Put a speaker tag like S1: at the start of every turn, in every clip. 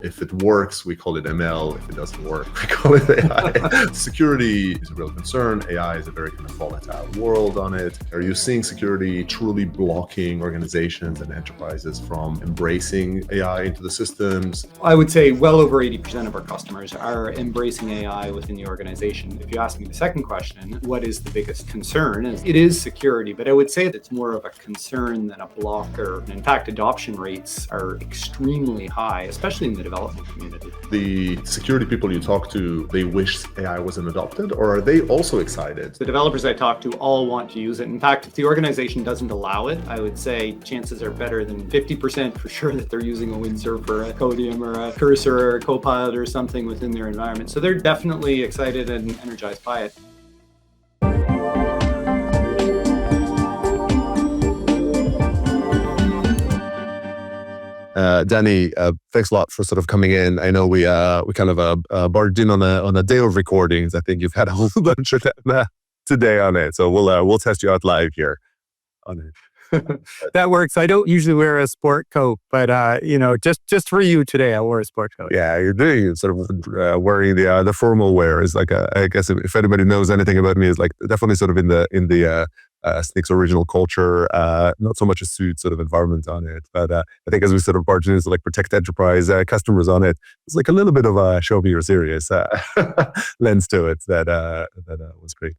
S1: If it works, we call it ML. If it doesn't work, we call it AI. Security is a real concern. AI is a very kind of volatile world on it. Are you seeing security truly blocking organizations and enterprises from embracing AI into the systems?
S2: I would say well over 80% of our customers are embracing AI within the organization. If you ask me the second question, what is the biggest concern? It is security, but I would say it's more of a concern than a blocker. In fact, adoption rates are extremely high, especially in the development community.
S1: The security people you talk to, they wish AI wasn't adopted, or are they also excited?
S2: The developers I talk to all want to use it. In fact, if the organization doesn't allow it, I would say chances are better than 50% for sure that they're using a Windsurf or a Codium or a Cursor or a Copilot or something within their environment. So they're definitely excited and energized by it.
S1: Danny, thanks a lot for sort of coming in. I know we kind of barged in on a day of recordings. I think you've had a whole bunch of them today on it, so we'll test you out live here on it.
S3: That works. I don't usually wear a sport coat, but just for you today, I wore a sport coat.
S1: Yeah, you're doing it, sort of wearing the formal wear is like I guess if anybody knows anything about me, is like definitely sort of in the Snyk's original culture, not so much a suit sort of environment on it, but I think as we sort of barge into like protect enterprise customers on it, it's like a little bit of a show me you're serious lens to it that was great.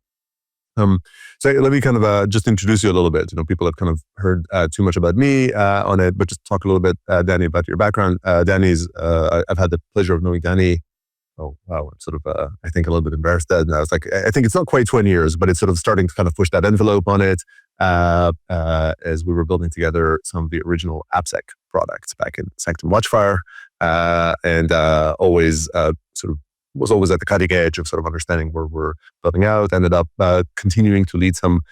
S1: So let me kind of just introduce you a little bit. People have kind of heard too much about me on it, but just talk a little bit, Danny, about your background. Danny's, I've had the pleasure of knowing Danny. Oh, wow. I'm sort of, I think a little bit embarrassed that. And I was like, I think it's not quite 20 years, but it's sort of starting to kind of push that envelope on it as we were building together some of the original AppSec products back in Sanctum Watchfire and always sort of was always at the cutting edge of sort of understanding where we're building out. Ended up continuing to lead some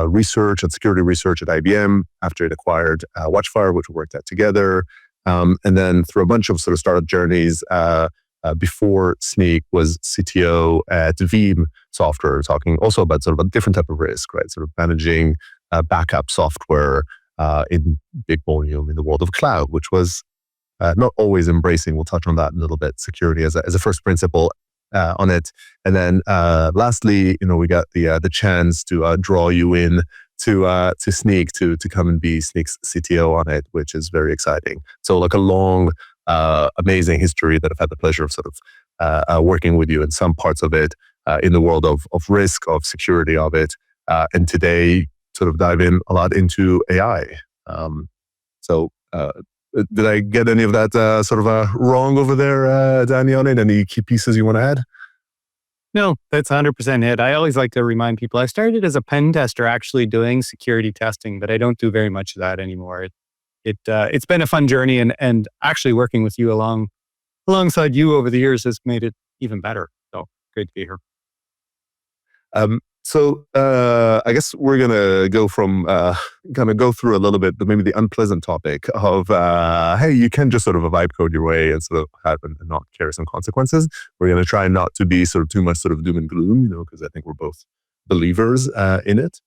S1: research and security research at IBM after it acquired Watchfire, which we worked at together. And then through a bunch of sort of startup journeys, before Snyk was CTO at Veeam Software, talking also about sort of a different type of risk, right? Sort of managing backup software in big volume in the world of cloud, which was not always embracing. We'll touch on that in a little bit. Security as a first principle on it, and then lastly, we got the chance to draw you in to Snyk to come and be Snyk's CTO on it, which is very exciting. So like a long, amazing history that I've had the pleasure of sort of working with you in some parts of it in the world of risk, of security of it, and today sort of dive in a lot into AI. Did I get any of that sort of wrong over there, Danny, on it? Any key pieces you want to add?
S3: No, that's 100% it. I always like to remind people, I started as a pen tester actually doing security testing, but I don't do very much of that anymore. It's been a fun journey, and actually working with you alongside you over the years has made it even better. So great to be here.
S1: So I guess we're gonna go from go through a little bit, but maybe the unpleasant topic of hey, you can just sort of vibe code your way and sort of have and not carry some consequences. We're gonna try not to be sort of too much sort of doom and gloom, because I think we're both believers in it.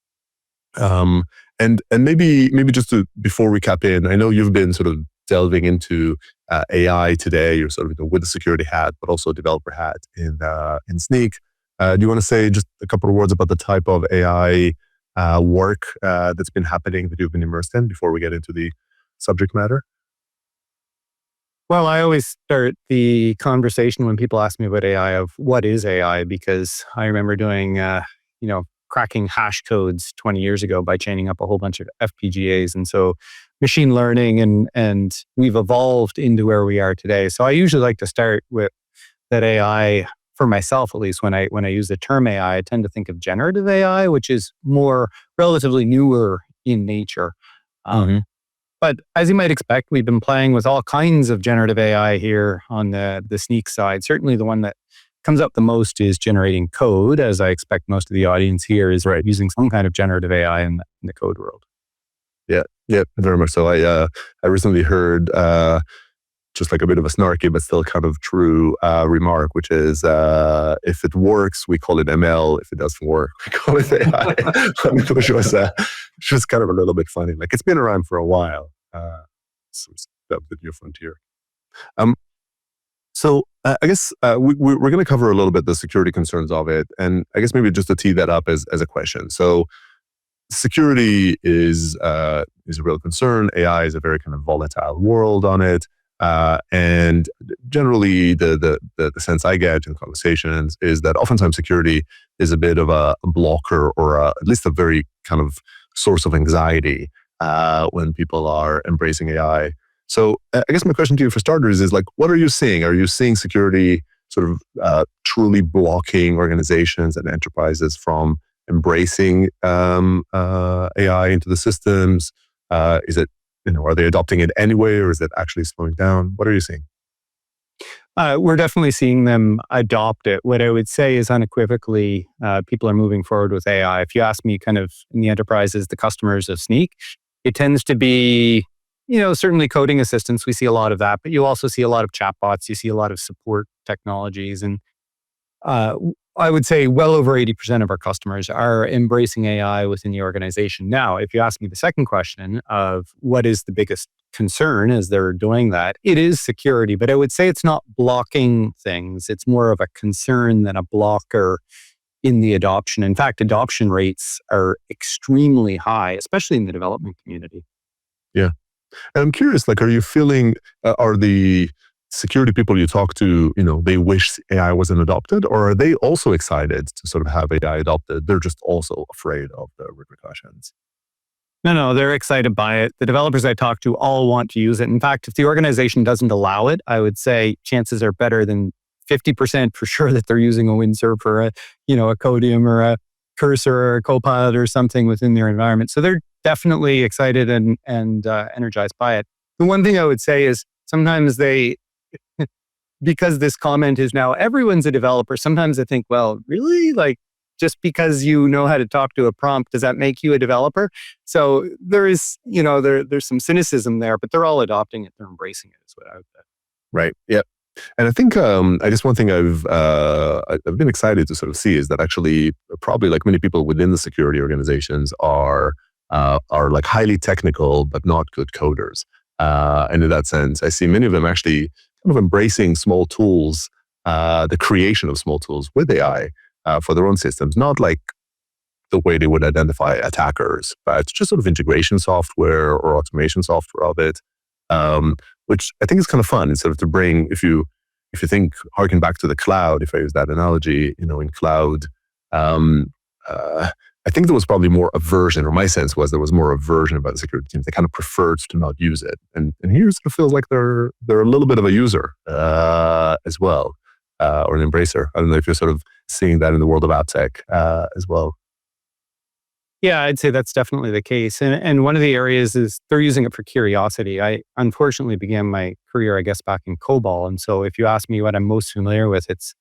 S1: And maybe just to before we cap in, I know you've been sort of delving into AI today. You're sort of with the security hat, but also developer hat in Snyk. Do you want to say just a couple of words about the type of AI work that's been happening that you've been immersed in before we get into the subject matter?
S3: Well, I always start the conversation when people ask me about AI of what is AI, because I remember doing, cracking hash codes 20 years ago by chaining up a whole bunch of FPGAs. And so machine learning and we've evolved into where we are today. So I usually like to start with that AI. For myself, at least, when I use the term AI, I tend to think of generative AI, which is more relatively newer in nature. But as you might expect, we've been playing with all kinds of generative AI here on the Snyk side. Certainly the one that comes up the most is generating code, as I expect most of the audience here is
S1: right.
S3: using some kind of generative AI in the code world.
S1: Yeah, very much so. I recently heard just like a bit of a snarky, but still kind of true remark, which is if it works, we call it ML. If it doesn't work, we call it AI. Which was kind of a little bit funny. Like it's been around for a while. So it's the new frontier. So I guess we're going to cover a little bit the security concerns of it, and I guess maybe just to tee that up as a question. So security is a real concern. AI is a very kind of volatile world on it, and generally the sense I get in conversations is that oftentimes security is a bit of a blocker or at least a very kind of source of anxiety when people are embracing AI. So I guess my question to you for starters is like, what are you seeing? Are you seeing security sort of truly blocking organizations and enterprises from embracing AI into the systems? Is it, are they adopting it anyway, or is it actually slowing down? What are you seeing?
S3: We're definitely seeing them adopt it. What I would say is unequivocally, people are moving forward with AI. If you ask me kind of in the enterprises, the customers of Snyk, it tends to be, certainly coding assistants. We see a lot of that, but you also see a lot of chatbots. You see a lot of support technologies. And I would say well over 80% of our customers are embracing AI within the organization. Now, if you ask me the second question of what is the biggest concern as they're doing that, it is security, but I would say it's not blocking things. It's more of a concern than a blocker in the adoption. In fact, adoption rates are extremely high, especially in the development community.
S1: Yeah. And I'm curious, like, are you feeling, are the security people you talk to, they wish AI wasn't adopted, or are they also excited to sort of have AI adopted? They're just also afraid of the repercussions.
S3: No, they're excited by it. The developers I talk to all want to use it. In fact, if the organization doesn't allow it, I would say chances are better than 50% for sure that they're using a Windsurf or a Codium or a Cursor or a Copilot or something within their environment. So they're definitely excited and energized by it. The one thing I would say is sometimes because this comment is now everyone's a developer, sometimes I think, well, really? Like, just because you know how to talk to a prompt, does that make you a developer? So there is, there's some cynicism there, but they're all adopting it. They're embracing it is what I would say.
S1: Right. Yeah. And I think I guess one thing I've been excited to sort of see is that actually probably like many people within the security organizations are like highly technical but not good coders. And in that sense, I see many of them actually kind of embracing small tools, the creation of small tools with AI for their own systems, not like the way they would identify attackers, but just sort of integration software or automation software of it. Which I think is kind of fun. It's sort of to bring, if you think, harken back to the cloud, if I use that analogy, in cloud, I think there was probably more aversion, or my sense was there was more aversion about the security teams. They kind of preferred to not use it. And here it sort of feels like they're a little bit of a user as well, or an embracer. I don't know if you're sort of seeing that in the world of AppSec as well.
S3: Yeah, I'd say that's definitely the case. And one of the areas is they're using it for curiosity. I unfortunately began my career, I guess, back in COBOL. And so if you ask me what I'm most familiar with, it's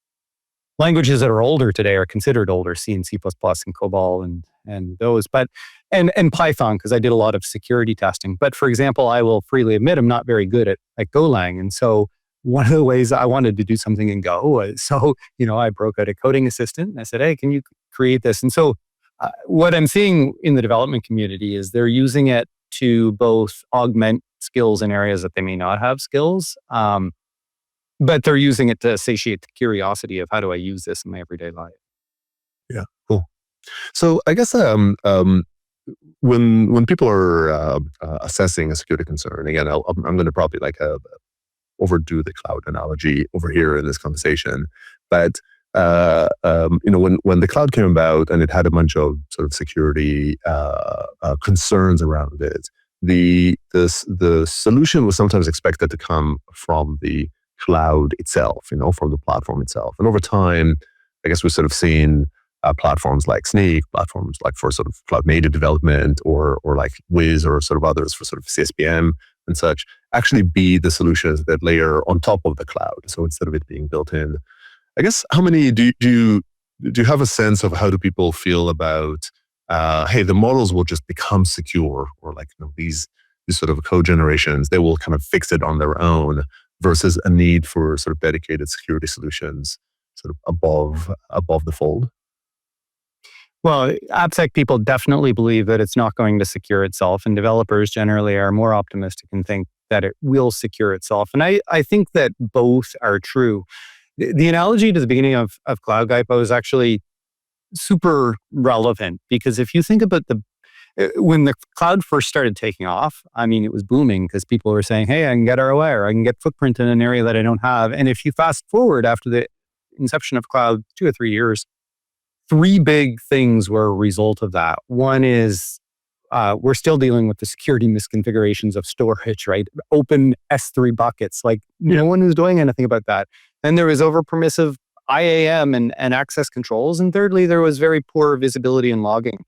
S3: languages that are older today are considered older, C and C++ and COBOL and those. But and Python, because I did a lot of security testing. But for example, I will freely admit I'm not very good at Golang. And so one of the ways I wanted to do something in Go was, I broke out a coding assistant and I said, hey, can you create this? And so what I'm seeing in the development community is they're using it to both augment skills in areas that they may not have skills, but they're using it to satiate the curiosity of how do I use this in my everyday life.
S1: Yeah, cool. So I guess when people are assessing a security concern, again, I'm going to probably overdo the cloud analogy over here in this conversation, but when the cloud came about and it had a bunch of sort of security concerns around it, the solution was sometimes expected to come from the cloud itself, from the platform itself. And over time, I guess we've sort of seen platforms like Snyk, platforms like for sort of cloud native development, or like Wiz or sort of others for sort of CSPM and such, actually be the solutions that layer on top of the cloud. So instead of it being built in, I guess, how many do you have a sense of how do people feel about, hey, the models will just become secure, or these sort of code generations, they will kind of fix it on their own, versus a need for sort of dedicated security solutions sort of above the fold?
S3: Well, AppSec people definitely believe that it's not going to secure itself, and developers generally are more optimistic and think that it will secure itself. And I think that both are true. The analogy to the beginning of Cloud Gaipo is actually super relevant, because if you think about when the cloud first started taking off, I mean, it was booming because people were saying, hey, I can get ROI, or I can get footprint in an area that I don't have. And if you fast forward after the inception of cloud 2 or 3 years, 3 big things were a result of that. One is we're still dealing with the security misconfigurations of storage, right? Open S3 buckets. Like no one is doing anything about that. Then there was over permissive IAM and access controls. And thirdly, there was very poor visibility and logging.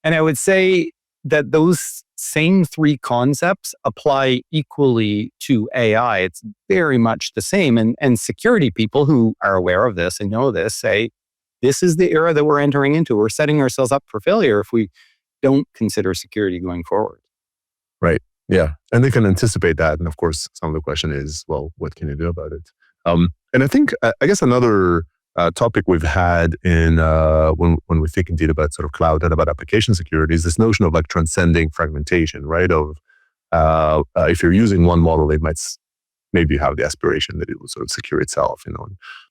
S3: And I would say that those same 3 concepts apply equally to AI. It's very much the same. And security people who are aware of this and know this say, this is the era that we're entering into. We're setting ourselves up for failure if we don't consider security going forward.
S1: Right. Yeah. And they can anticipate that. And of course, some of the question is, well, what can you do about it? And I think, I guess another topic we've had in when we think indeed about sort of cloud and about application security is this notion of like transcending fragmentation, right? Of if you're using one model, it might maybe have the aspiration that it will sort of secure itself, and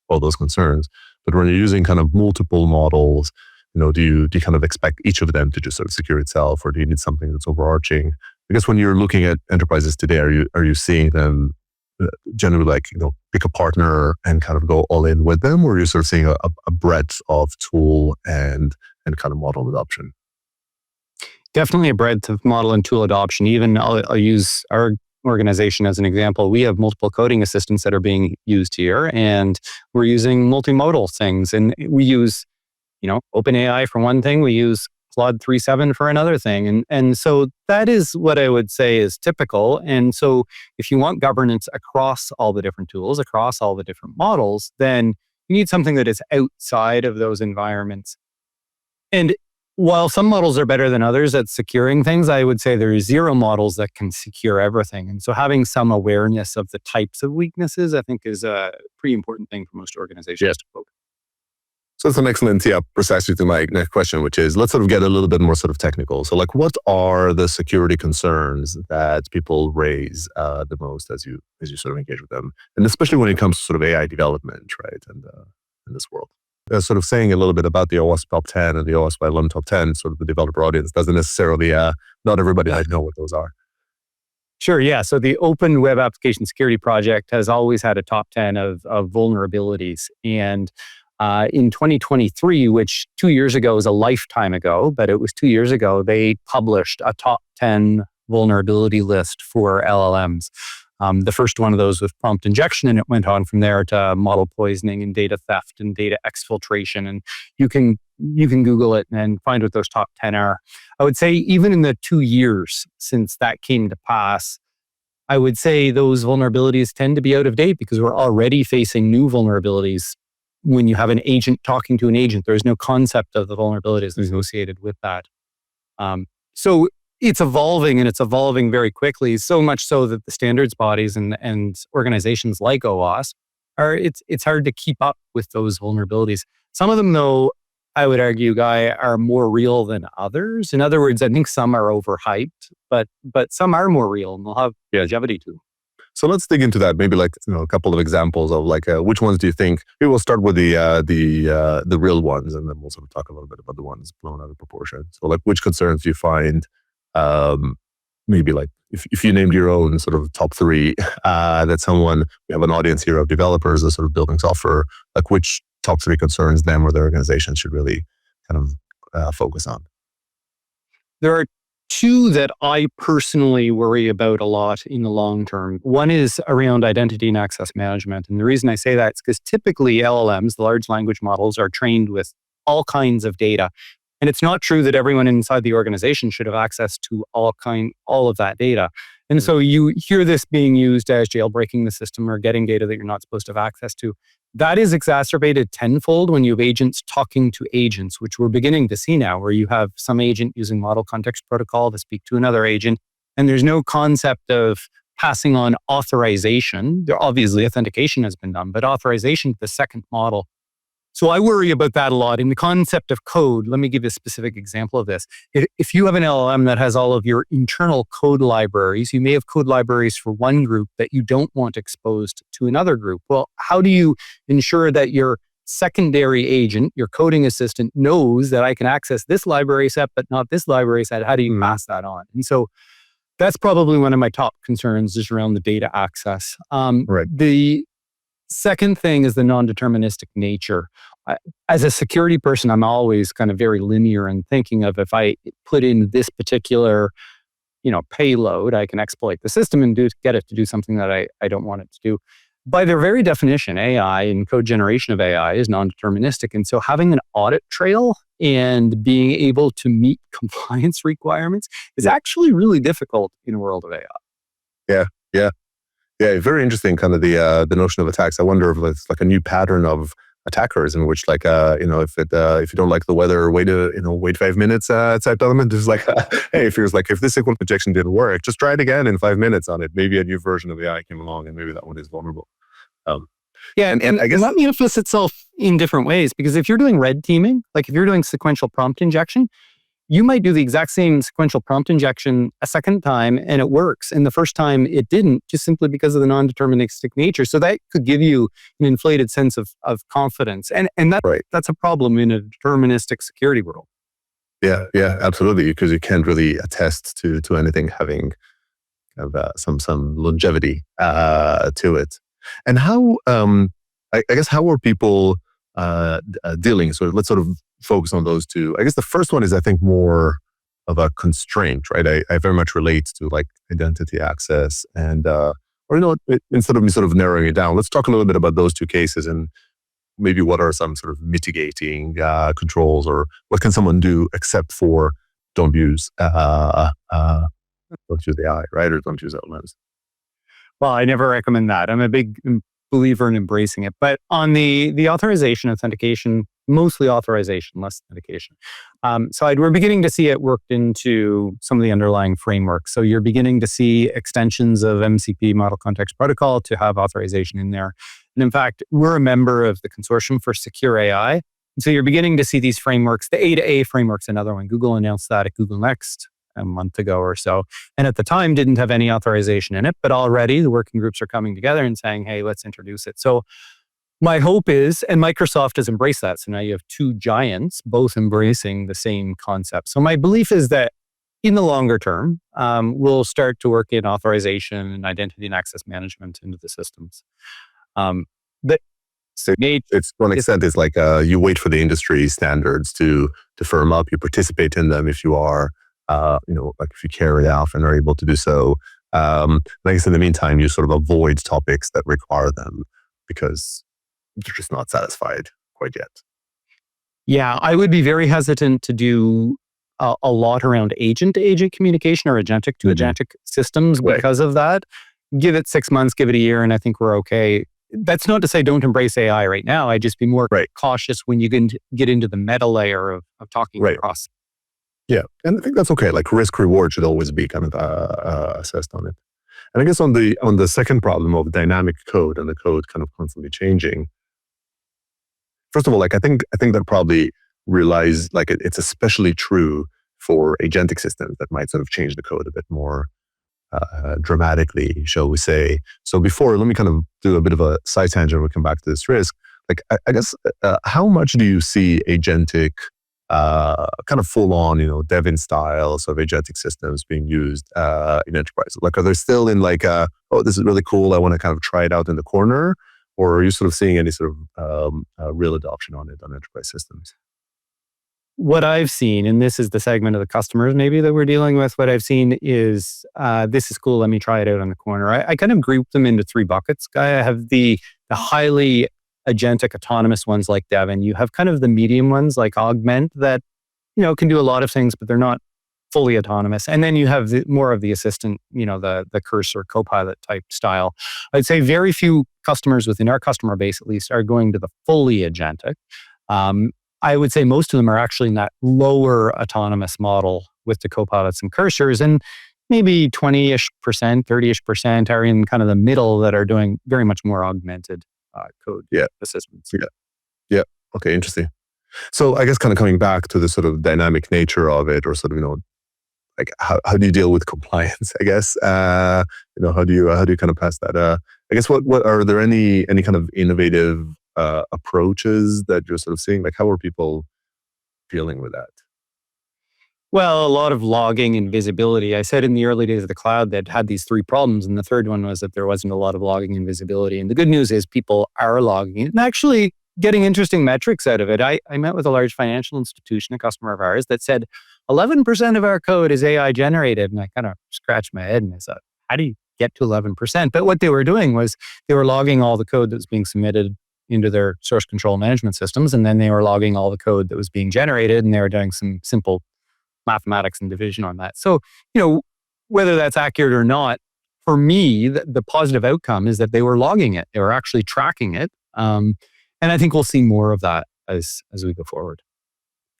S1: all those concerns. But when you're using kind of multiple models, do you kind of expect each of them to just sort of secure itself, or do you need something that's overarching? I guess when you're looking at enterprises today, are you seeing them generally like pick a partner and kind of go all in with them, or are you sort of seeing a breadth of tool and kind of model adoption?
S3: Definitely a breadth of model and tool adoption. Even I'll use our organization as an example. We have multiple coding assistants that are being used here, and we're using multimodal things. And we use, OpenAI for one thing. We use Claude 3.7 for another thing. And so that is what I would say is typical. And so if you want governance across all the different tools, across all the different models, then you need something that is outside of those environments. And while some models are better than others at securing things, I would say there are 0 models that can secure everything. And so having some awareness of the types of weaknesses, I think, is a pretty important thing for most organizations to focus.
S1: So that's an excellent, precisely to my next question, which is, let's sort of get a little bit more sort of technical. So like, what are the security concerns that people raise the most as you sort of engage with them? And especially when it comes to sort of AI development, right? And in this world. Sort of saying a little bit about the OWASP top 10 and the OWASP by Alum top 10, sort of the developer audience doesn't necessarily, not everybody might know what those are.
S3: Sure, yeah. So the Open Web Application Security Project has always had a top 10 of vulnerabilities. And in 2023, which 2 years ago was a lifetime ago, but it was 2 years ago, they published a top 10 vulnerability list for LLMs. The first one of those was prompt injection, and it went on from there to model poisoning and data theft and data exfiltration. And you can Google it and find what those top 10 are. I would say even in the 2 years since that came to pass, I would say those vulnerabilities tend to be out of date because we're already facing new vulnerabilities. When you have an agent talking to an agent, there's no concept of the vulnerabilities associated with that. So it's evolving, and it's evolving very quickly, so much so that the standards bodies and organizations like OWASP it's hard to keep up with those vulnerabilities. Some of them, though, I would argue, Guy, are more real than others. In other words, I think some are overhyped, but some are more real and they'll have longevity too.
S1: So let's dig into that. Maybe like a couple of examples of like which ones do you think? Maybe we'll start with the real ones, and then we'll sort of talk a little bit about the ones blown out of proportion. So like, which concerns do you find? Maybe like if you named your own sort of top 3, that we have an audience here of developers that sort of building software. Like, which top 3 concerns them or their organization should really kind of focus on?
S3: There are 2 that I personally worry about a lot in the long term. One is around identity and access management. And the reason I say that is because typically LLMs, the large language models, are trained with all kinds of data. And it's not true that everyone inside the organization should have access to all of that data. And so you hear this being used as jailbreaking the system or getting data that you're not supposed to have access to. That is exacerbated tenfold when you have agents talking to agents, which we're beginning to see now, where you have some agent using model context protocol to speak to another agent. And there's no concept of passing on authorization. There obviously authentication has been done, but authorization to the second model. So I worry about that a lot. In the concept of code, let me give you a specific example of this. If you have an LLM that has all of your internal code libraries, you may have code libraries for one group that you don't want exposed to another group. Well, how do you ensure that your secondary agent, your coding assistant, knows that I can access this library set, but not this library set? How do you pass that on? And so that's probably one of my top concerns is around the data access.
S1: Right.
S3: The second thing is the non-deterministic nature. As a security person, I'm always kind of very linear in thinking of if I put in this particular, payload, I can exploit the system and get it to do something that I don't want it to do. By their very definition, AI and code generation of AI is non-deterministic. And so having an audit trail and being able to meet compliance requirements is actually really difficult in a world of AI.
S1: Yeah, very interesting. Kind of the notion of attacks. I wonder if it's like a new pattern of attackers in which, like, if you don't like the weather, wait 5 minutes type element. Is like, hey, if this SQL injection didn't work, just try it again in 5 minutes on it. Maybe a new version of AI came along, and maybe that one is vulnerable.
S3: And I guess that manifests itself in different ways, because if you're doing red teaming, like if you're doing sequential prompt injection, you might do the exact same sequential prompt injection a second time and it works. And the first time it didn't, just simply because of the non-deterministic nature. So that could give you an inflated sense of confidence. And that's a problem in a deterministic security world.
S1: Yeah, absolutely. Because you can't really attest to anything having kind of some longevity to it. And how, I guess, how are people dealing? So let's sort of focus on those two. I guess the first one is, I think, more of a constraint, right? I very much relate to like identity access and, instead of me sort of narrowing it down, let's talk a little bit about those two cases and maybe what are some sort of mitigating controls, or what can someone do except for don't use AI, right? Or don't use LLMs.
S3: Well, I never recommend that. I'm a big believer in embracing it. But on the authorization, authentication, mostly authorization, less authentication. We're beginning to see it worked into some of the underlying frameworks. So you're beginning to see extensions of MCP, Model Context Protocol, to have authorization in there. And in fact, we're a member of the Consortium for Secure AI. And so you're beginning to see these frameworks. The A2A framework's another one. Google announced that at Google Next a month ago or so. And at the time didn't have any authorization in it, but already the working groups are coming together and saying, hey, let's introduce it. So my hope is, and Microsoft has embraced that. So now you have two giants both embracing the same concept. So my belief is that in the longer term, we'll start to work in authorization and identity and access management into the systems.
S1: So it's, to an extent, it's like you wait for the industry standards to firm up. You participate in them if you are, like if you carry it out and are able to do so. I guess in the meantime, you sort of avoid topics that require them because they're just not satisfied quite yet.
S3: Yeah, I would be very hesitant to do a lot around agent-to-agent communication or agentic-to-agentic systems because of that. Give it 6 months, give it a year, and I think we're okay. That's not to say don't embrace AI right now. I'd just be more cautious when you get into the meta layer of talking across.
S1: Yeah, and I think that's okay. Like risk-reward should always be kind of assessed on it. And I guess on the second problem of dynamic code and the code kind of constantly changing, first of all, like I think that probably relies, like it's especially true for agentic systems that might sort of change the code a bit more dramatically, shall we say. So before, let me kind of do a bit of a side tangent. We'll come back to this risk. Like, I guess, how much do you see agentic, kind of full on, Devin style sort of agentic systems being used in enterprise? Like, are they still in like, oh, this is really cool, I want to kind of try it out in the corner? Or are you sort of seeing any sort of real adoption on it on enterprise systems?
S3: What I've seen, and this is the segment of the customers maybe that we're dealing with, what I've seen is, this is cool, let me try it out on the corner. I kind of group them into three buckets. I have the highly agentic autonomous ones like Devin. You have kind of the medium ones like Augment that, can do a lot of things, but they're not fully autonomous. And then you have more of the assistant, the Cursor, Copilot type style. I'd say very few customers within our customer base, at least, are going to the fully agentic. I would say most of them are actually in that lower autonomous model with the Copilots and Cursors, and maybe 20-ish%, 30-ish% are in kind of the middle that are doing very much more augmented code assistance.
S1: Yeah. Okay, interesting. So I guess kind of coming back to the sort of dynamic nature of it, or sort of, like how do you deal with compliance? I guess how do you kind of pass that? I guess what are there any kind of innovative approaches that you're sort of seeing? Like how are people dealing with that?
S3: Well, a lot of logging and visibility. I said in the early days of the cloud that had these three problems, and the third one was that there wasn't a lot of logging and visibility. And the good news is people are logging it and actually getting interesting metrics out of it. I met with a large financial institution, a customer of ours, that said 11% of our code is AI generated. And I kind of scratched my head and I thought, how do you get to 11%? But what they were doing was they were logging all the code that was being submitted into their source control management systems. And then they were logging all the code that was being generated, and they were doing some simple mathematics and division on that. So, whether that's accurate or not, for me, the positive outcome is that they were logging it. They were actually tracking it. And I think we'll see more of that as we go forward.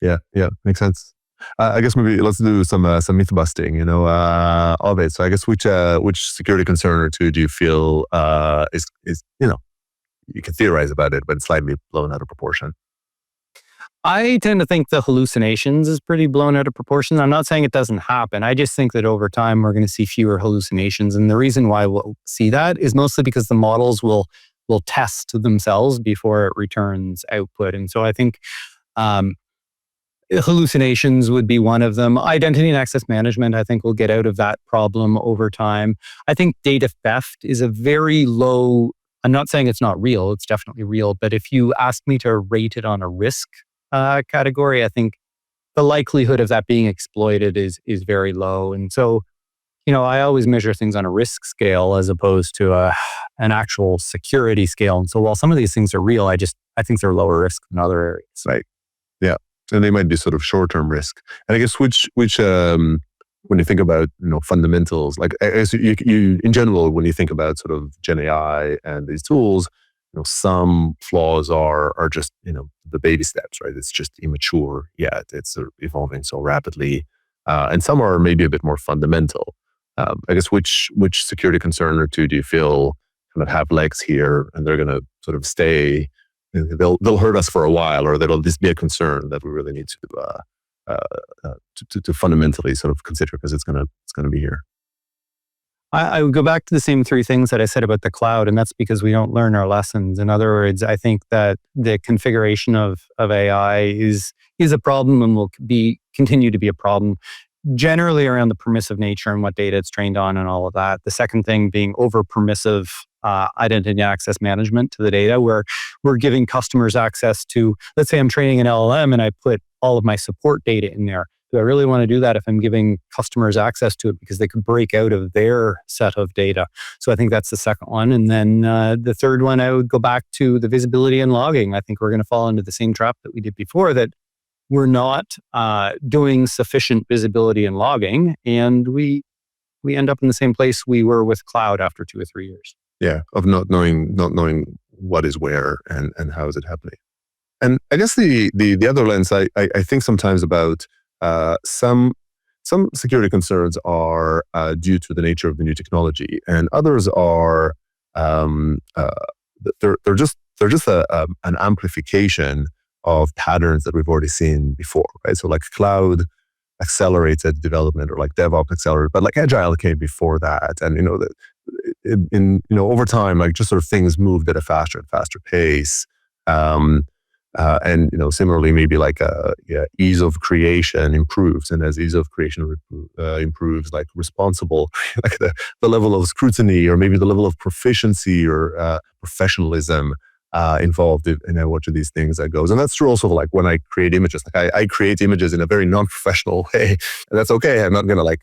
S1: Yeah, makes sense. I guess maybe let's do some myth busting, of it. So I guess which security concern or two do you feel is you can theorize about it, but it's slightly blown out of proportion?
S3: I tend to think the hallucinations is pretty blown out of proportion. I'm not saying it doesn't happen. I just think that over time we're going to see fewer hallucinations. And the reason why we'll see that is mostly because the models will test themselves before it returns output. And so I think hallucinations would be one of them. Identity and access management, I think, will get out of that problem over time. I think data theft is a very low, I'm not saying it's not real, it's definitely real. But if you ask me to rate it on a risk category, I think the likelihood of that being exploited is very low. And so, I always measure things on a risk scale as opposed to an actual security scale. And so while some of these things are real, I think they're lower risk than other areas.
S1: Right. Yeah. And they might be sort of short-term risk. And I guess which when you think about fundamentals, like as you in general, when you think about sort of Gen AI and these tools, some flaws are just the baby steps, right? It's just immature yet. It's sort of evolving so rapidly, and some are maybe a bit more fundamental. I guess which security concern or two do you feel kind of have legs here, and they're going to sort of stay? They'll hurt us for a while, or that'll just be a concern that we really need to fundamentally sort of consider because it's gonna be here.
S3: I would go back to the same three things that I said about the cloud, and that's because we don't learn our lessons. In other words, I think that the configuration of AI is a problem and will continue to be a problem, generally around the permissive nature and what data it's trained on and all of that. The second thing being over permissive identity and access management to the data, where we're giving customers access to, let's say I'm training an LLM and I put all of my support data in there. Do I really want to do that if I'm giving customers access to it because they could break out of their set of data? So I think that's the second one. And then the third one, I would go back to the visibility and logging. I think we're going to fall into the same trap that we did before, that we're not doing sufficient visibility and logging, and we end up in the same place we were with cloud after 2 or 3 years.
S1: Yeah, of not knowing what is where and how is it happening. And I guess the other lens I think sometimes about some security concerns are due to the nature of the new technology, and others are they're just an amplification of patterns that we've already seen before, right? So like cloud accelerated development, or like DevOps accelerated, but like Agile came before that, and over time, like just sort of things moved at a faster and faster pace. And similarly, maybe like ease of creation improves, and as ease of creation improves, like responsible, like the level of scrutiny, or maybe the level of proficiency or professionalism involved in which of these things that goes. And that's true also like when I create images. Like I create images in a very non-professional way, and that's okay. I'm not going to like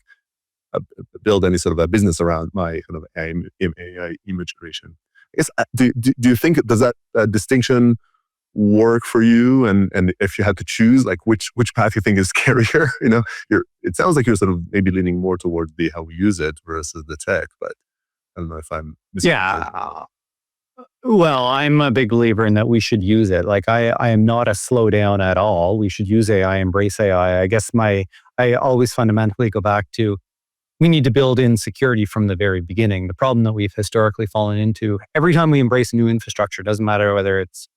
S1: build any sort of a business around my kind of AI image creation. I guess, do you think, does that distinction work for you? And if you had to choose, like which path you think is scarier? It sounds like you're sort of maybe leaning more towards how we use it versus the tech, but I don't know if I'm
S3: Yeah. Well, I'm a big believer in that we should use it. Like I am not a slow down at all. We should use AI, embrace AI. I guess I always fundamentally go back to, we need to build in security from the very beginning. The problem that we've historically fallen into, every time we embrace a new infrastructure, doesn't matter whether it's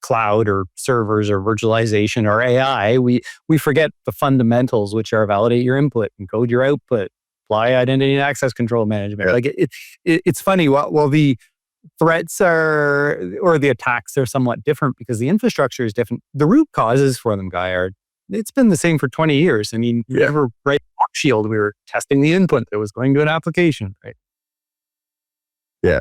S3: cloud or servers or virtualization or AI, we forget the fundamentals, which are validate your input, encode your output, apply identity and access control management.
S1: Yeah.
S3: Like it's funny. While the threats or the attacks are somewhat different because the infrastructure is different, the root causes for them, it's been the same for 20 years. I mean,
S1: Yeah.
S3: remember, right? Shield, we were testing the input that was going to an application, right?
S1: Yeah.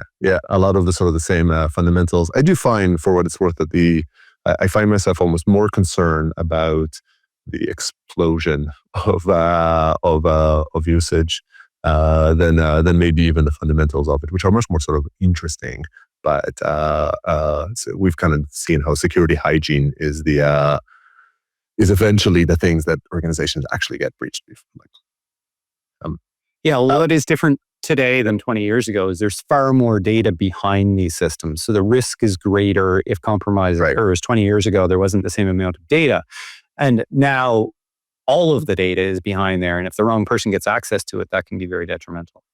S1: A lot of the sort of the same fundamentals. I do find, for what it's worth, that I find myself almost more concerned about the explosion of usage than maybe even the fundamentals of it, which are much more sort of interesting. But so we've kind of seen how security hygiene is eventually the things that organizations actually get breached before.
S3: Yeah, what is different today than 20 years ago is there's far more data behind these systems. So the risk is greater if compromise occurs. 20 years ago, there wasn't the same amount of data. And now all of the data is behind there. And if the wrong person gets access to it, that can be very detrimental.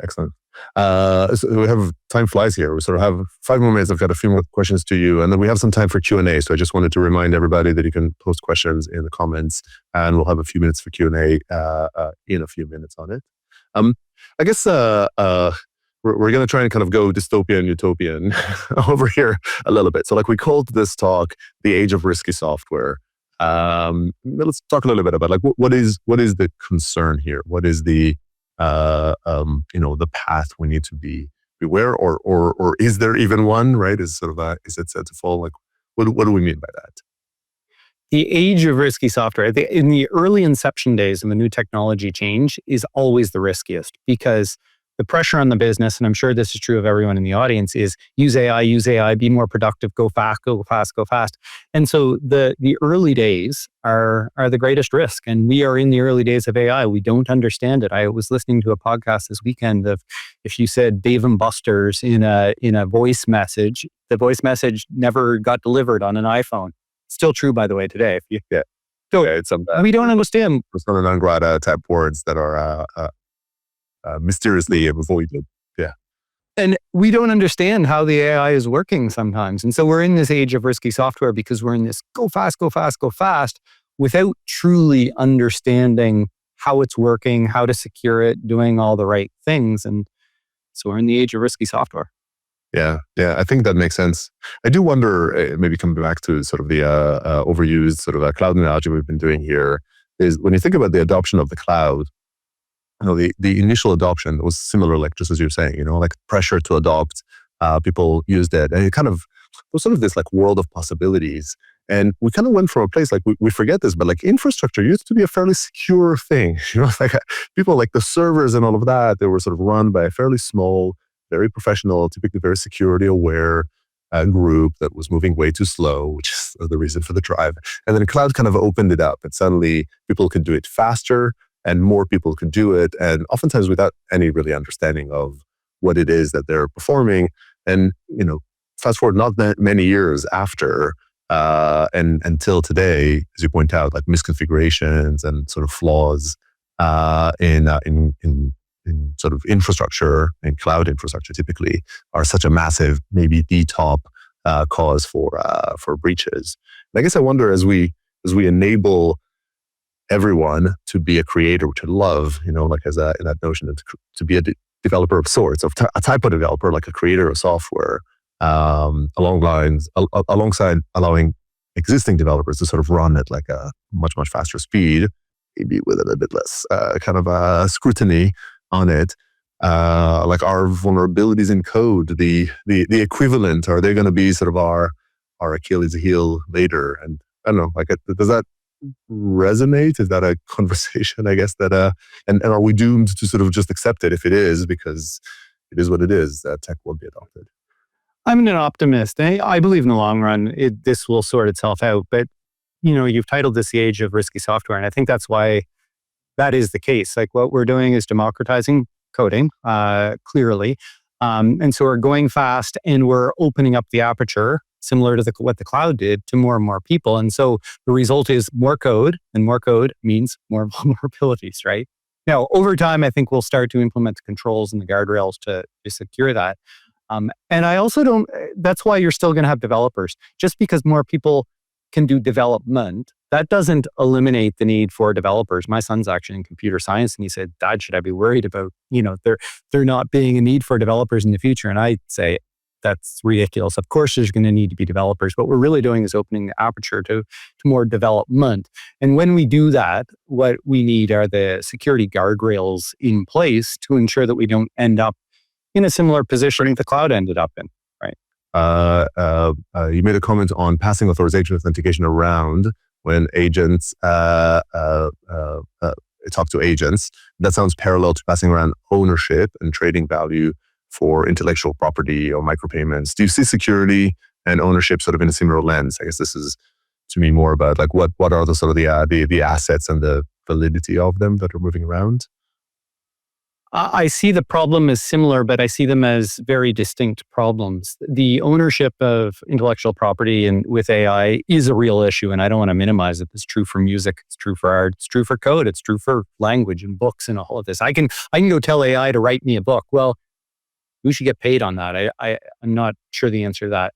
S1: Excellent. So we have, time flies here. We sort of have 5 more minutes. I've got a few more questions to you, and then we have some time for Q&A. So I just wanted to remind everybody that you can post questions in the comments, and we'll have a few minutes for Q&A in a few minutes on it. I guess we're going to try and kind of go dystopian, utopian over here a little bit. So like we called this talk The Age of Risky Software. Let's talk a little bit about like what is the concern here? What is the the path we need to be beware, or is there even one? Right? Is it set to fall? Like what do we mean by that?
S3: The age of risky software, in the early inception days of a new technology change, is always the riskiest because the pressure on the business, and I'm sure this is true of everyone in the audience, is use AI, be more productive, go fast. And so the early days are the greatest risk. And we are in the early days of AI. We don't understand it. I was listening to a podcast this weekend of, if you said Dave and Buster's in a voice message, the voice message never got delivered on an iPhone. Still true, by the way, today.
S1: It's
S3: we don't understand
S1: persona non grata type words that are mysteriously avoided. Yeah.
S3: And we don't understand how the AI is working sometimes. And so we're in this age of risky software because we're in this go fast without truly understanding how it's working, how to secure it, doing all the right things. And so we're in the age of risky software.
S1: Yeah, I think that makes sense. I do wonder, maybe coming back to sort of the overused sort of a cloud analogy we've been doing here, is when you think about the adoption of the cloud, the initial adoption was similar, like just as you're saying, like pressure to adopt, people used it, and it kind of was sort of this like world of possibilities. And we kind of went from a place, like we forget this, but like infrastructure used to be a fairly secure thing. Like people like the servers and all of that, they were sort of run by a fairly small, very professional, typically very security aware group that was moving way too slow, which is the reason for the drive. And then cloud kind of opened it up, and suddenly people could do it faster and more people could do it. And oftentimes without any really understanding of what it is that they're performing. And, fast forward not that many years after, and until today, as you point out, like misconfigurations and sort of flaws in sort of infrastructure and cloud infrastructure typically are such a massive, maybe the top cause for breaches. And I guess I wonder, as we enable everyone to be a creator, which I love, like in that notion to be a developer of sorts, of a type of developer, like a creator of software, alongside allowing existing developers to sort of run at like a much faster speed, maybe with a little bit less kind of scrutiny on it. Like our vulnerabilities in code, the equivalent, are they going to be sort of our Achilles heel later? And I don't know, like, does that resonate? Is that a conversation, I guess, that and are we doomed to sort of just accept it if it is, because it is what it is, that tech will be adopted?
S3: I'm an optimist. I believe in the long run, this will sort itself out. But, you've titled this The Age of Risky Software. And I think that's why that is the case. Like what we're doing is democratizing coding, clearly. And so we're going fast and we're opening up the aperture, similar to what the cloud did, to more and more people. And so the result is more code, and more code means more vulnerabilities, right? Now, over time, I think we'll start to implement the controls and the guardrails to secure that. And I also don't, that's why you're still going to have developers. Just because more people can do development, that doesn't eliminate the need for developers. My son's actually in computer science, and he said, "Dad, should I be worried about, there not being a need for developers in the future?" And I say, that's ridiculous. Of course, there's going to need to be developers. What we're really doing is opening the aperture to more development. And when we do that, what we need are the security guardrails in place to ensure that we don't end up in a similar position the cloud ended up in.
S1: You made a comment on passing authorization authentication around when agents talk to agents. That sounds parallel to passing around ownership and trading value for intellectual property or micropayments. Do you see security and ownership sort of in a similar lens? I guess this is, to me, more about like what are the sort of the assets and the validity of them that are moving around?
S3: I see the problem as similar, but I see them as very distinct problems. The ownership of intellectual property and with AI is a real issue, and I don't want to minimize it. It's true for music, it's true for art, it's true for code, it's true for language and books and all of this. I can go tell AI to write me a book. Well, who should get paid on that? I'm not sure the answer to that.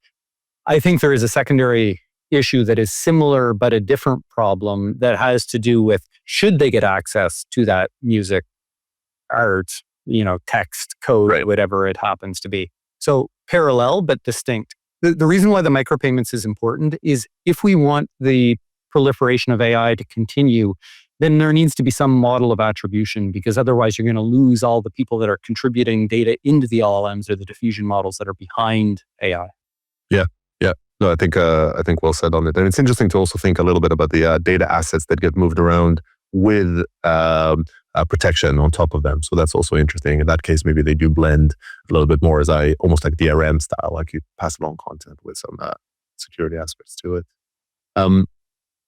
S3: I think there is a secondary issue that is similar but a different problem that has to do with should they get access to that music, art, text, code,
S1: right,
S3: whatever it happens to be. So parallel but distinct. The reason why the micropayments is important is if we want the proliferation of AI to continue, then there needs to be some model of attribution, because otherwise you're going to lose all the people that are contributing data into the LLMs or the diffusion models that are behind AI.
S1: Yeah. No, I think well said on it. And it's interesting to also think a little bit about the data assets that get moved around with protection on top of them. So that's also interesting. In that case, maybe they do blend a little bit more as almost like DRM style, like you pass along content with some security aspects to it. I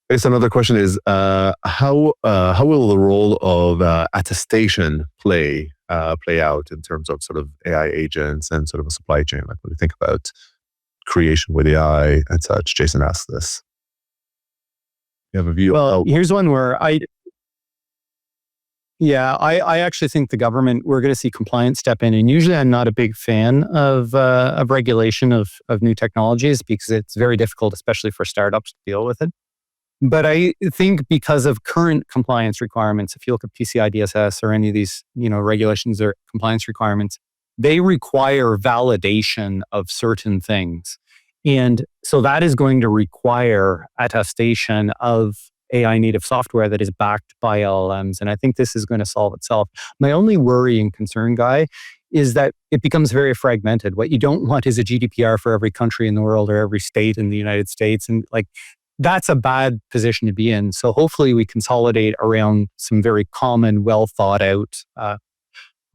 S1: guess another question is how will the role of attestation play out in terms of sort of AI agents and sort of a supply chain? Like when you think about creation with AI and such. Jason asked this. You have a view?
S3: Well, here's one where I actually think the government, we're going to see compliance step in. And usually I'm not a big fan of regulation of new technologies because it's very difficult, especially for startups, to deal with it. But I think because of current compliance requirements, if you look at PCI DSS or any of these, regulations or compliance requirements, they require validation of certain things. And so that is going to require attestation of AI native software that is backed by LLMs. And I think this is going to solve itself. My only worry and concern, Guy, is that it becomes very fragmented. What you don't want is a GDPR for every country in the world or every state in the United States. And that's a bad position to be in. So hopefully we consolidate around some very common, well thought out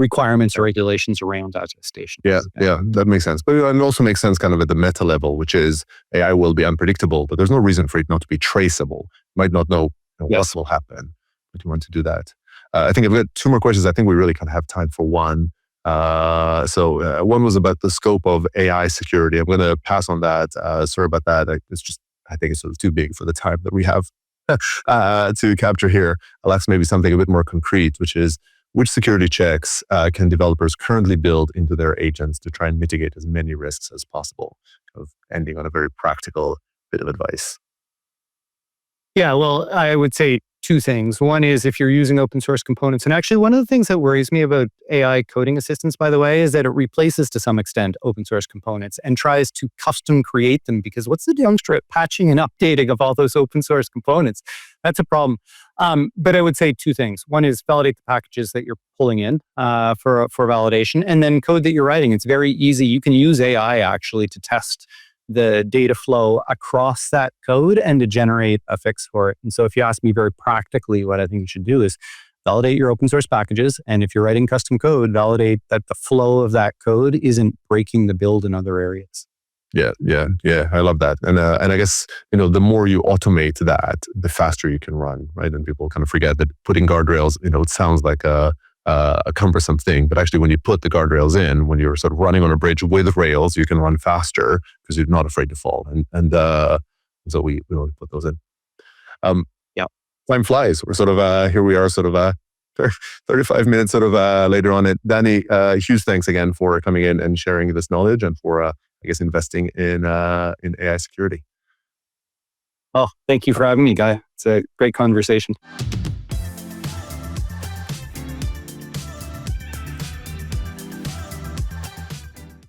S3: requirements or regulations around attestation.
S1: Yeah, that makes sense. But it also makes sense kind of at the meta level, which is AI will be unpredictable, but there's no reason for it not to be traceable. You might not know what will happen, but you want to do that. I think I've got two more questions. I think we really kind of have time for one. So one was about the scope of AI security. I'm going to pass on that. Sorry about that. I think it's sort of too big for the time that we have to capture here. I'll ask maybe something a bit more concrete, which is, which security checks can developers currently build into their agents to try and mitigate as many risks as possible? Kind of ending on a very practical bit of advice.
S3: Yeah, well, I would say two things. One is if you're using open source components, and actually one of the things that worries me about AI coding assistance, by the way, is that it replaces to some extent open source components and tries to custom create them, because what's the downstream patching and updating of all those open source components? That's a problem. But I would say two things. One is validate the packages that you're pulling in for validation, and then code that you're writing. It's very easy. You can use AI actually to test the data flow across that code and to generate a fix for it. And so if you ask me very practically, what I think you should do is validate your open source packages. And if you're writing custom code, validate that the flow of that code isn't breaking the build in other areas.
S1: Yeah. I love that. And I guess, the more you automate that, the faster you can run, right? And people kind of forget that putting guardrails, it sounds like a cumbersome thing, but actually when you put the guardrails in, when you're sort of running on a bridge with rails, you can run faster because you're not afraid to fall. And so we only put those in. Time flies. We're sort of here we are, sort of 35 minutes sort of later on it. Danny, huge thanks again for coming in and sharing this knowledge and for, I guess, investing in AI security.
S3: Oh, thank you for having me, Guy. It's a great conversation.